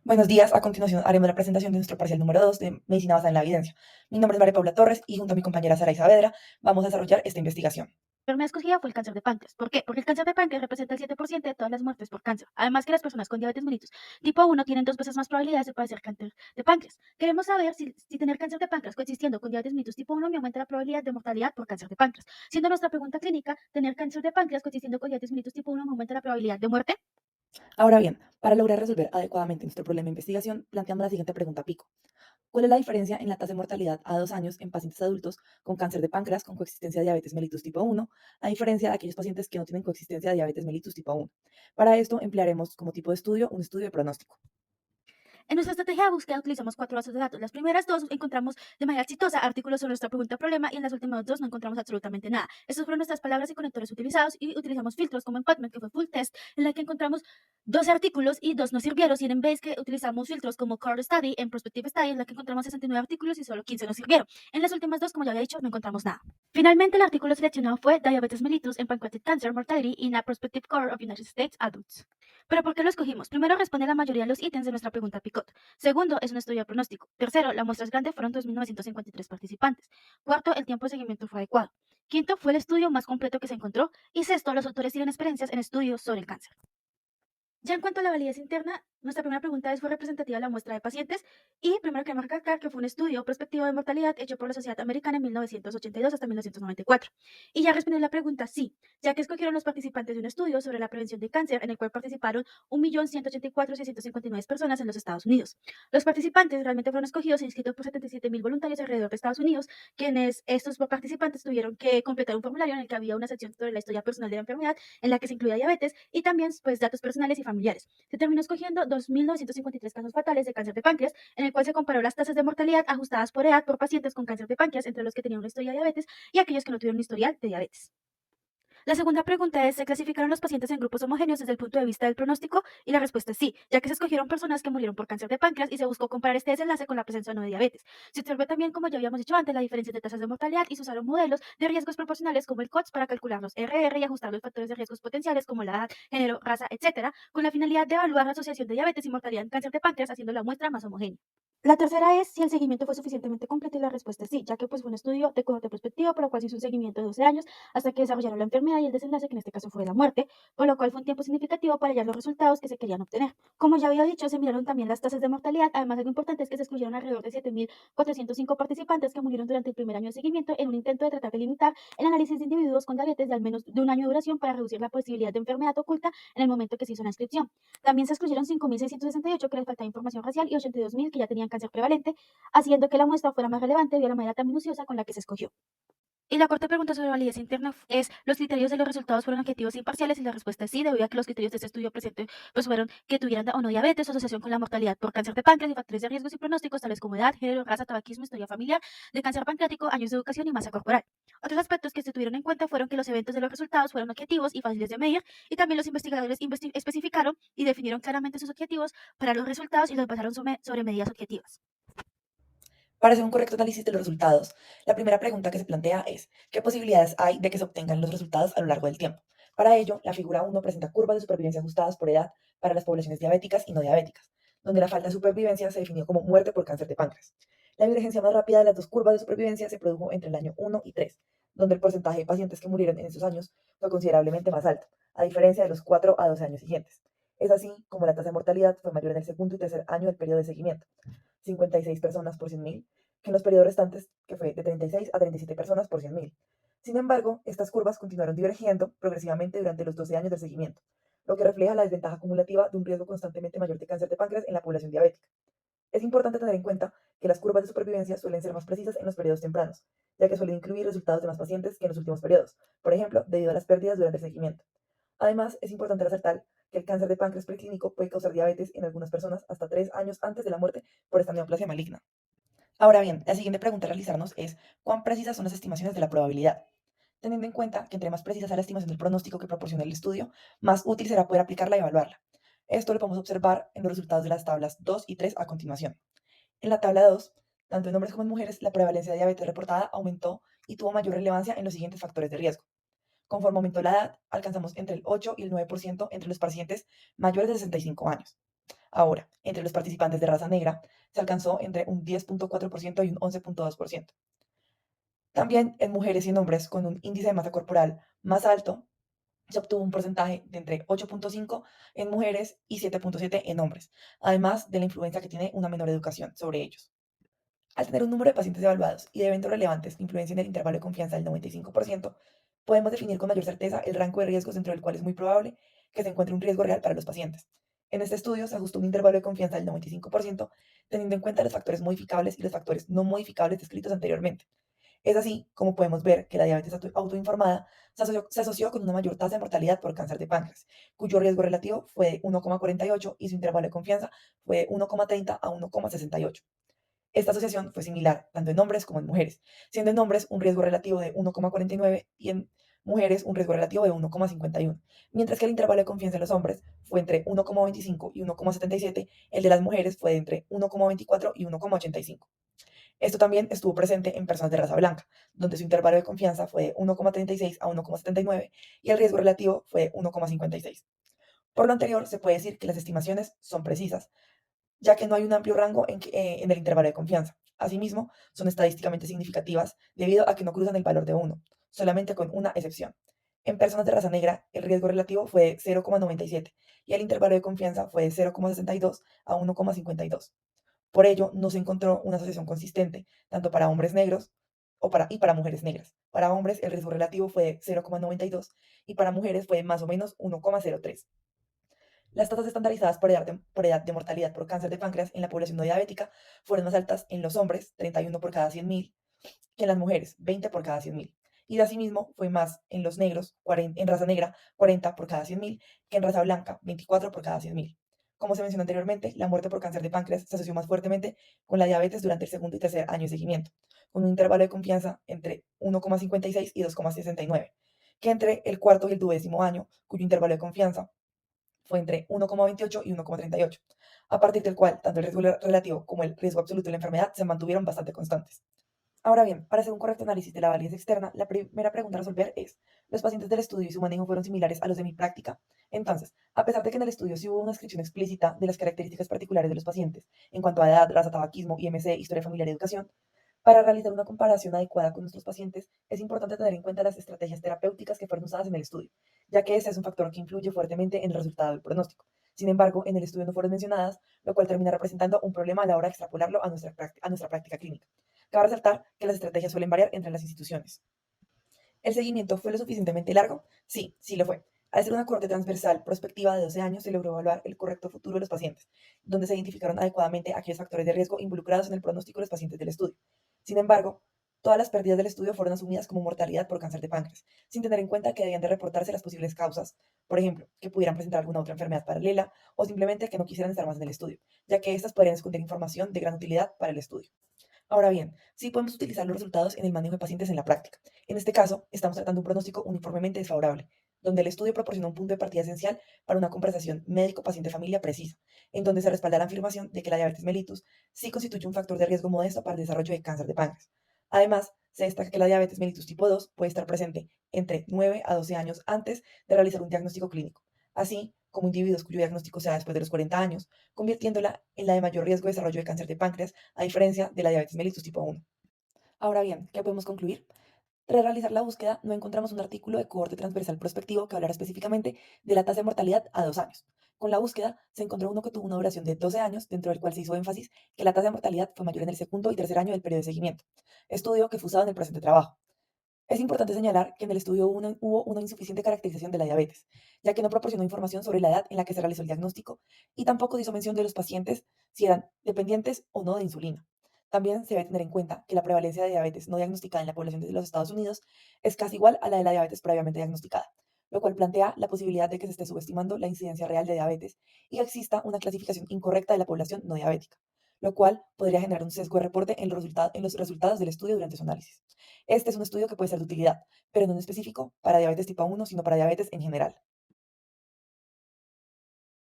Buenos días, a continuación haremos la presentación de nuestro parcial número 2 de Medicina basada en la evidencia. Mi nombre es María Paula Torres y junto a mi compañera Sara Saavedra vamos a desarrollar esta investigación. La enfermedad escogida fue el cáncer de páncreas. ¿Por qué? Porque el cáncer de páncreas representa el 7% de todas las muertes por cáncer. Además que las personas con diabetes mellitus tipo 1 tienen 2 veces más probabilidades de padecer cáncer de páncreas. Queremos saber si tener cáncer de páncreas coexistiendo con diabetes mellitus tipo 1 me aumenta la probabilidad de mortalidad por cáncer de páncreas. Siendo nuestra pregunta clínica, ¿tener cáncer de páncreas coexistiendo con diabetes mellitus tipo 1 me aumenta la probabilidad de muerte? Ahora bien, para lograr resolver adecuadamente nuestro problema de investigación, planteamos la siguiente pregunta pico. ¿Cuál es la diferencia en la tasa de mortalidad a 2 años en pacientes adultos con cáncer de páncreas con coexistencia de diabetes mellitus tipo 1, a diferencia de aquellos pacientes que no tienen coexistencia de diabetes mellitus tipo 1? Para esto emplearemos como tipo de estudio un estudio de pronóstico. En nuestra estrategia de búsqueda utilizamos 4 bases de datos. Las primeras dos encontramos de manera exitosa artículos sobre nuestra pregunta problema y en las últimas dos no encontramos absolutamente nada. Estas fueron nuestras palabras y conectores utilizados y utilizamos filtros como en PubMed, que fue Full Test, en la que encontramos 12 artículos y dos nos sirvieron. Y en Embase, que utilizamos filtros como Core Study, en Prospective Study, en la que encontramos 69 artículos y solo 15 nos sirvieron. En las últimas dos, como ya había dicho, no encontramos nada. Finalmente, el artículo seleccionado fue Diabetes mellitus en Pancreatic Cancer Mortality in a Prospective Core of United States Adults. ¿Pero por qué lo escogimos? Primero, responde a la mayoría de los ítems de nuestra pregunta PICOT. Segundo, es un estudio de pronóstico. Tercero, la muestra es grande, fueron 2.953 participantes. Cuarto, el tiempo de seguimiento fue adecuado. Quinto, fue el estudio más completo que se encontró. Y sexto, los autores tienen experiencias en estudios sobre el cáncer. Ya en cuanto a la validez interna, nuestra primera pregunta es: ¿fue representativa la muestra de pacientes? Y primero queremos recalcar que fue un estudio prospectivo de mortalidad hecho por la Sociedad Americana en 1982 hasta 1994. Y ya respondió la pregunta sí, ya que escogieron los participantes de un estudio sobre la prevención de cáncer en el cual participaron 1.184.659 personas en los Estados Unidos. Los participantes realmente fueron escogidos e inscritos por 77.000 voluntarios alrededor de Estados Unidos, quienes estos participantes tuvieron que completar un formulario en el que había una sección sobre la historia personal de la enfermedad, en la que se incluía diabetes y también pues datos personales y familiares. Se terminó escogiendo 2.953 casos fatales de cáncer de páncreas, en el cual se comparó las tasas de mortalidad ajustadas por edad por pacientes con cáncer de páncreas entre los que tenían una historia de diabetes y aquellos que no tuvieron un historial de diabetes. La segunda pregunta es: ¿se clasificaron los pacientes en grupos homogéneos desde el punto de vista del pronóstico? Y la respuesta es sí, ya que se escogieron personas que murieron por cáncer de páncreas y se buscó comparar este desenlace con la presencia o no de diabetes. Se observó también, como ya habíamos dicho antes, la diferencia de tasas de mortalidad y se usaron modelos de riesgos proporcionales como el COTS para calcular los RR y ajustar los factores de riesgos potenciales como la edad, género, raza, etcétera, con la finalidad de evaluar la asociación de diabetes y mortalidad en cáncer de páncreas, haciendo la muestra más homogénea. La tercera es si el seguimiento fue suficientemente completo y la respuesta es sí, ya que pues fue un estudio de cohorte prospectivo, por lo cual se hizo un seguimiento de 12 años hasta que desarrollaron la enfermedad y el desenlace, que en este caso fue la muerte, por lo cual fue un tiempo significativo para hallar los resultados que se querían obtener. Como ya había dicho, se miraron también las tasas de mortalidad. Además, algo importante es que se excluyeron alrededor de 7.405 participantes que murieron durante el primer año de seguimiento en un intento de tratar de limitar el análisis de individuos con diabetes de al menos de un año de duración para reducir la posibilidad de enfermedad oculta en el momento que se hizo la inscripción. También se excluyeron 5.668 que les faltaba información racial y 82.000 que ya tenían cáncer prevalente, haciendo que la muestra fuera más relevante debido a la manera tan minuciosa con la que se escogió. Y la cuarta pregunta sobre validez interna es: ¿los criterios de los resultados fueron objetivos e imparciales? Y la respuesta es sí, debido a que los criterios de este estudio presente pues fueron que tuvieran o no diabetes, asociación con la mortalidad por cáncer de páncreas y factores de riesgos y pronósticos tales como edad, género, raza, tabaquismo, historia familiar de cáncer pancreático, años de educación y masa corporal. Otros aspectos que se tuvieron en cuenta fueron que los eventos de los resultados fueron objetivos y fáciles de medir, y también los investigadores especificaron y definieron claramente sus objetivos para los resultados y los basaron sobre medidas objetivas. Para hacer un correcto análisis de los resultados, la primera pregunta que se plantea es: ¿qué posibilidades hay de que se obtengan los resultados a lo largo del tiempo? Para ello, la figura 1 presenta curvas de supervivencia ajustadas por edad para las poblaciones diabéticas y no diabéticas, donde la falta de supervivencia se definió como muerte por cáncer de páncreas. La divergencia más rápida de las dos curvas de supervivencia se produjo entre el año 1 y 3, donde el porcentaje de pacientes que murieron en esos años fue considerablemente más alto, a diferencia de los 4 a 12 años siguientes. Es así como la tasa de mortalidad fue mayor en el segundo y tercer año del periodo de seguimiento, 56 personas por 100.000, que en los periodos restantes, que fue de 36 a 37 personas por 100.000. Sin embargo, estas curvas continuaron divergiendo progresivamente durante los 12 años del seguimiento, lo que refleja la desventaja acumulativa de un riesgo constantemente mayor de cáncer de páncreas en la población diabética. Es importante tener en cuenta que las curvas de supervivencia suelen ser más precisas en los periodos tempranos, ya que suelen incluir resultados de más pacientes que en los últimos periodos, por ejemplo, debido a las pérdidas durante el seguimiento. Además, es importante resaltar que el cáncer de páncreas preclínico puede causar diabetes en algunas personas hasta 3 años antes de la muerte por esta neoplasia maligna. Ahora bien, la siguiente pregunta a realizarnos es: ¿cuán precisas son las estimaciones de la probabilidad? Teniendo en cuenta que entre más precisa sea la estimación del pronóstico que proporciona el estudio, más útil será poder aplicarla y evaluarla. Esto lo podemos observar en los resultados de las tablas 2 y 3 a continuación. En la tabla 2, tanto en hombres como en mujeres, la prevalencia de diabetes reportada aumentó y tuvo mayor relevancia en los siguientes factores de riesgo. Conforme aumentó la edad, alcanzamos entre el 8 y el 9% entre los pacientes mayores de 65 años. Ahora, entre los participantes de raza negra, se alcanzó entre un 10,4% y un 11,2%. También en mujeres y en hombres con un índice de masa corporal más alto, se obtuvo un porcentaje de entre 8,5 en mujeres y 7,7 en hombres, además de la influencia que tiene una menor educación sobre ellos. Al tener un número de pacientes evaluados y de eventos relevantes que influencian el intervalo de confianza del 95%, podemos definir con mayor certeza el rango de riesgos dentro del cual es muy probable que se encuentre un riesgo real para los pacientes. En este estudio se ajustó un intervalo de confianza del 95%, teniendo en cuenta los factores modificables y los factores no modificables descritos anteriormente. Es así como podemos ver que la diabetes autoinformada se asoció con una mayor tasa de mortalidad por cáncer de páncreas, cuyo riesgo relativo fue de 1,48 y su intervalo de confianza fue de 1,30 a 1,68. Esta asociación fue similar tanto en hombres como en mujeres, siendo en hombres un riesgo relativo de 1,49 y en mujeres un riesgo relativo de 1,51, mientras que el intervalo de confianza en los hombres fue entre 1,25 y 1,77, el de las mujeres fue de entre 1,24 y 1,85. Esto también estuvo presente en personas de raza blanca, donde su intervalo de confianza fue de 1,36 a 1,79 y el riesgo relativo fue de 1,56. Por lo anterior, se puede decir que las estimaciones son precisas, ya que no hay un amplio rango en el intervalo de confianza. Asimismo, son estadísticamente significativas debido a que no cruzan el valor de 1, solamente con una excepción. En personas de raza negra, el riesgo relativo fue de 0,97 y el intervalo de confianza fue de 0,62 a 1,52. Por ello, no se encontró una asociación consistente, tanto para hombres negros y para mujeres negras. Para hombres, el riesgo relativo fue de 0,92 y para mujeres fue de más o menos 1,03. Las tasas estandarizadas por edad de mortalidad por cáncer de páncreas en la población no diabética fueron más altas en los hombres, 31 por cada 100.000, que en las mujeres, 20 por cada 100.000. Y asimismo fue más en los negros, en raza negra, 40 por cada 100.000, que en raza blanca, 24 por cada 100.000. Como se mencionó anteriormente, la muerte por cáncer de páncreas se asoció más fuertemente con la diabetes durante el segundo y tercer año de seguimiento, con un intervalo de confianza entre 1,56 y 2,69, que entre el cuarto y el duodécimo año, cuyo intervalo de confianza fue entre 1,28 y 1,38, a partir del cual tanto el riesgo relativo como el riesgo absoluto de la enfermedad se mantuvieron bastante constantes. Ahora bien, para hacer un correcto análisis de la validez externa, la primera pregunta a resolver es, ¿los pacientes del estudio y su manejo fueron similares a los de mi práctica? Entonces, a pesar de que en el estudio sí hubo una descripción explícita de las características particulares de los pacientes en cuanto a edad, raza, tabaquismo, IMC, historia familiar y educación, para realizar una comparación adecuada con nuestros pacientes, es importante tener en cuenta las estrategias terapéuticas que fueron usadas en el estudio, ya que ese es un factor que influye fuertemente en el resultado del pronóstico. Sin embargo, en el estudio no fueron mencionadas, lo cual termina representando un problema a la hora de extrapolarlo a nuestra práctica clínica. Cabe resaltar que las estrategias suelen variar entre las instituciones. ¿El seguimiento fue lo suficientemente largo? Sí, sí lo fue. Al ser una corte transversal prospectiva de 12 años, se logró evaluar el correcto futuro de los pacientes, donde se identificaron adecuadamente aquellos factores de riesgo involucrados en el pronóstico de los pacientes del estudio. Sin embargo, todas las pérdidas del estudio fueron asumidas como mortalidad por cáncer de páncreas, sin tener en cuenta que debían de reportarse las posibles causas, por ejemplo, que pudieran presentar alguna otra enfermedad paralela o simplemente que no quisieran estar más en el estudio, ya que estas podrían esconder información de gran utilidad para el estudio. Ahora bien, sí podemos utilizar los resultados en el manejo de pacientes en la práctica. En este caso, estamos tratando un pronóstico uniformemente desfavorable, donde el estudio proporciona un punto de partida esencial para una conversación médico-paciente-familia precisa, en donde se respalda la afirmación de que la diabetes mellitus sí constituye un factor de riesgo modesto para el desarrollo de cáncer de páncreas. Además, se destaca que la diabetes mellitus tipo 2 puede estar presente entre 9 a 12 años antes de realizar un diagnóstico clínico, así como individuos cuyo diagnóstico sea después de los 40 años, convirtiéndola en la de mayor riesgo de desarrollo de cáncer de páncreas, a diferencia de la diabetes mellitus tipo 1. Ahora bien, ¿qué podemos concluir? Tras realizar la búsqueda, no encontramos un artículo de cohorte transversal prospectivo que hablara específicamente de la tasa de mortalidad a 2 años. Con la búsqueda, se encontró uno que tuvo una duración de 12 años, dentro del cual se hizo énfasis que la tasa de mortalidad fue mayor en el segundo y tercer año del periodo de seguimiento, estudio que fue usado en el presente trabajo. Es importante señalar que en el estudio hubo una insuficiente caracterización de la diabetes, ya que no proporcionó información sobre la edad en la que se realizó el diagnóstico y tampoco hizo mención de los pacientes si eran dependientes o no de insulina. También se debe tener en cuenta que la prevalencia de diabetes no diagnosticada en la población de los Estados Unidos es casi igual a la de la diabetes previamente diagnosticada, lo cual plantea la posibilidad de que se esté subestimando la incidencia real de diabetes y que exista una clasificación incorrecta de la población no diabética, lo cual podría generar un sesgo de reporte en los resultados del estudio durante su análisis. Este es un estudio que puede ser de utilidad, pero no en específico para diabetes tipo 1, sino para diabetes en general.